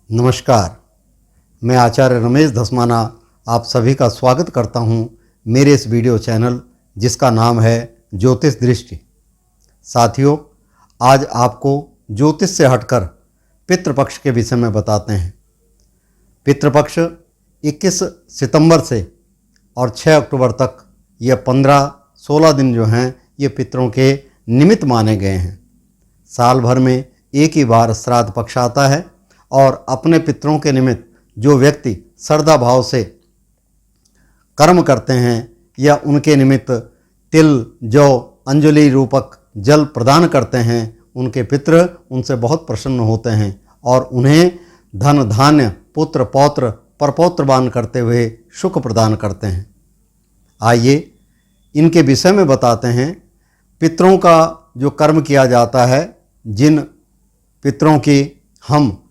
नमस्कार, मैं आचार्य रमेश धस्माना आप सभी का स्वागत करता हूं मेरे इस वीडियो चैनल जिसका नाम है ज्योतिष दृष्टि। साथियों, आज आपको ज्योतिष से हटकर पितृपक्ष के विषय में बताते हैं। पितृपक्ष 21 सितंबर से और 6 अक्टूबर तक ये 15-16 दिन जो हैं ये पितरों के निमित्त माने गए हैं। साल भर में एक ही बार श्राद्ध पक्ष आता है और अपने पितरों के निमित्त जो व्यक्ति श्रद्धा भाव से कर्म करते हैं या उनके निमित्त तिल, जौ, अंजलि रूपक जल प्रदान करते हैं, उनके पितृ उनसे बहुत प्रसन्न होते हैं और उन्हें धन, धान्य, पुत्र, पौत्र, परपौत्रवान करते हुए सुख प्रदान करते हैं। आइए इनके विषय में बताते हैं। पितरों का जो कर्म किया जाता है, जिन पितरों की हम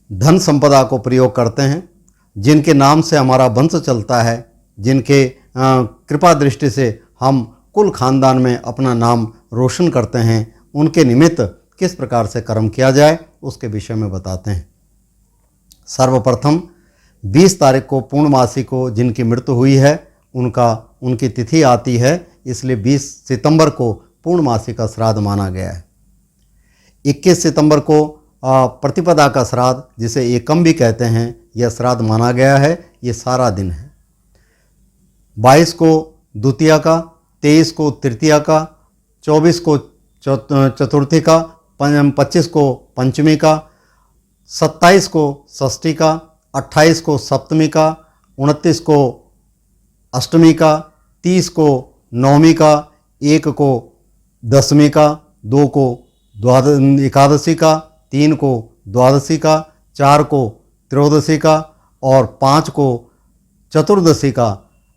धन संपदा को प्रयोग करते हैं, जिनके नाम से हमारा वंश चलता है, जिनके कृपा दृष्टि से हम कुल खानदान में अपना नाम रोशन करते हैं, उनके निमित्त किस प्रकार से कर्म किया जाए उसके विषय में बताते हैं। सर्वप्रथम 20 तारीख को पूर्णमासी को जिनकी मृत्यु हुई है उनकी तिथि आती है, इसलिए 20 सितंबर को पूर्णमासी का श्राद्ध माना गया है। 21 सितंबर को प्रतिपदा का श्राद्ध, जिसे एकम भी कहते हैं, यह श्राद्ध माना गया है। ये सारा दिन है। 22 को द्वितीया का, 23 को तृतीया का, 24 को चतुर्थी का, 25 को पंचमी का, 27 को षष्ठी का, 28 को सप्तमी का, 29 को अष्टमी का, 30 को नवमी का, 1 को दशमी का, 2 को एकादशी का, 3 को द्वादशी का, 4 को त्रयोदशी का और 5 को चतुर्दशी का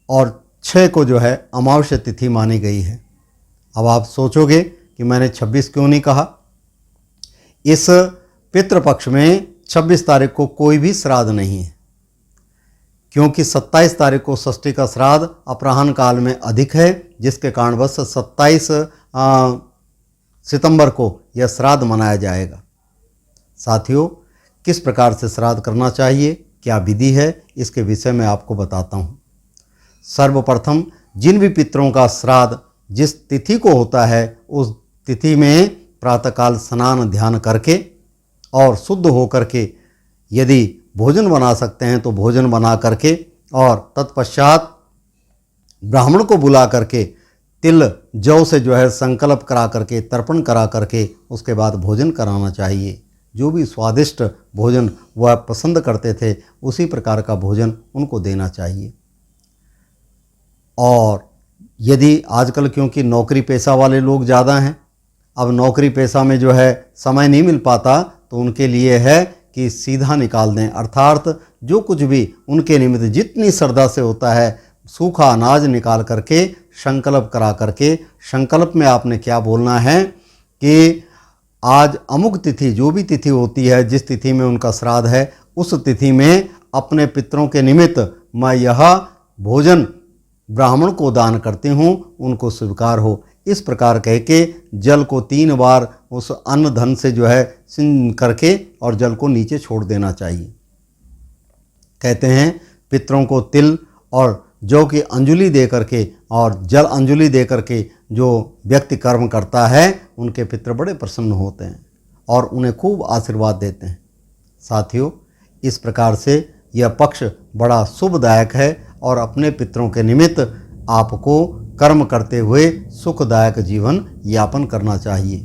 और 6 को जो है अमावस्या तिथि मानी गई है। अब आप सोचोगे कि मैंने 26 क्यों नहीं कहा। इस पितृपक्ष में 26 तारीख को कोई भी श्राद्ध नहीं है, क्योंकि 27 तारीख को षष्ठी का श्राद्ध अपराह्न काल में अधिक है, जिसके कारणवश 27 सितंबर को यह श्राद्ध मनाया जाएगा। साथियों, किस प्रकार से श्राद्ध करना चाहिए, क्या विधि है, इसके विषय में आपको बताता हूँ। सर्वप्रथम जिन भी पितरों का श्राद्ध जिस तिथि को होता है, उस तिथि में प्रातःकाल स्नान ध्यान करके और शुद्ध होकर के यदि भोजन बना सकते हैं तो भोजन बना करके और तत्पश्चात ब्राह्मण को बुला करके तिल, जौ से जो है संकल्प करा करके, तर्पण करा करके उसके बाद भोजन कराना चाहिए। जो भी स्वादिष्ट भोजन वह पसंद करते थे, उसी प्रकार का भोजन उनको देना चाहिए। और यदि आजकल क्योंकि नौकरी पेशा वाले लोग ज़्यादा हैं, अब नौकरी पेशा में जो है समय नहीं मिल पाता, तो उनके लिए है कि सीधा निकाल दें, अर्थात जो कुछ भी उनके निमित्त जितनी श्रद्धा से होता है, सूखा अनाज निकाल करके संकल्प करा करके, संकल्प में आपने क्या बोलना है कि आज अमुक तिथि, जो भी तिथि होती है, जिस तिथि में उनका श्राद्ध है, उस तिथि में अपने पितरों के निमित्त मैं यह भोजन ब्राह्मण को दान करती हूँ, उनको स्वीकार हो। इस प्रकार कह के जल को 3 बार उस अन्न धन से जो है सिंच करके और जल को नीचे छोड़ देना चाहिए। कहते हैं पितरों को तिल और जौ की अंजलि दे करके और जल अंजलि दे करके जो व्यक्ति कर्म करता है, उनके पितृ बड़े प्रसन्न होते हैं और उन्हें खूब आशीर्वाद देते हैं। साथियों, इस प्रकार से यह पक्ष बड़ा शुभदायक है और अपने पितरों के निमित्त आपको कर्म करते हुए सुखदायक जीवन यापन करना चाहिए।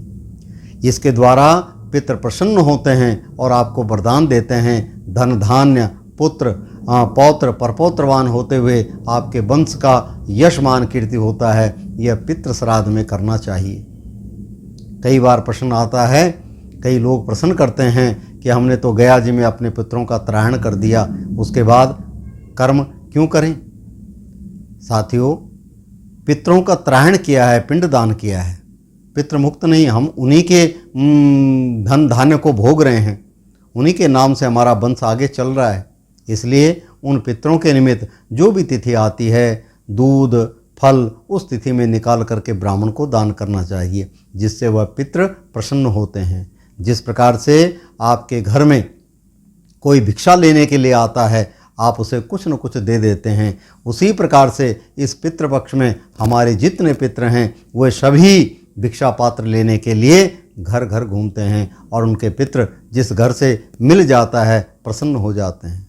इसके द्वारा पितृ प्रसन्न होते हैं और आपको वरदान देते हैं। धन, धान्य, पुत्र, पौत्र, परपौत्रवान होते हुए आपके वंश का यश मान कीर्ति होता है। यह पितृ श्राद्ध में करना चाहिए। कई बार प्रश्न आता है, कई लोग प्रश्न करते हैं कि हमने तो गया जी में अपने पितरों का तरायण कर दिया, उसके बाद कर्म क्यों करें। साथियों, पितरों का तरायण किया है, पिंडदान किया है, पितृ मुक्त नहीं, हम उन्हीं के धन धान्य को भोग रहे हैं, उन्हीं के नाम से हमारा वंश आगे चल रहा है। इसलिए उन पितरों के निमित्त जो भी तिथि आती है, दूध, फल उस तिथि में निकाल करके ब्राह्मण को दान करना चाहिए, जिससे वह पितृ प्रसन्न होते हैं। जिस प्रकार से आपके घर में कोई भिक्षा लेने के लिए आता है, आप उसे कुछ न कुछ दे देते हैं। उसी प्रकार से इस पितृपक्ष में हमारे जितने पितृ हैं वे सभी भिक्षा पात्र लेने के लिए घर घर घूमते हैं और उनके पितृ जिस घर से मिल जाता है प्रसन्न हो जाते हैं।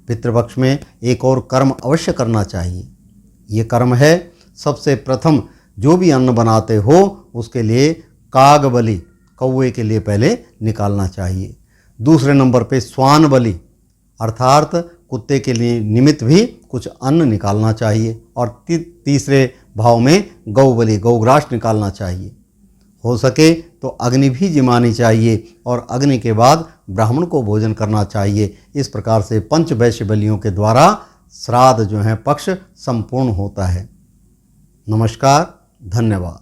पितृपक्ष में एक और कर्म अवश्य करना चाहिए। ये कर्म है, सबसे प्रथम जो भी अन्न बनाते हो उसके लिए काग बलि, कौवे के लिए पहले निकालना चाहिए। दूसरे नंबर पे स्वान बलि अर्थात कुत्ते के लिए निमित्त भी कुछ अन्न निकालना चाहिए। और तीसरे भाव में गौ बलि, गौग्रास निकालना चाहिए। हो सके तो अग्नि भी जिमानी चाहिए और अग्नि के बाद ब्राह्मण को भोजन करना चाहिए। इस प्रकार से पंच वैश्य बलियों के द्वारा श्राद्ध जो है पक्ष संपूर्ण होता है। नमस्कार, धन्यवाद।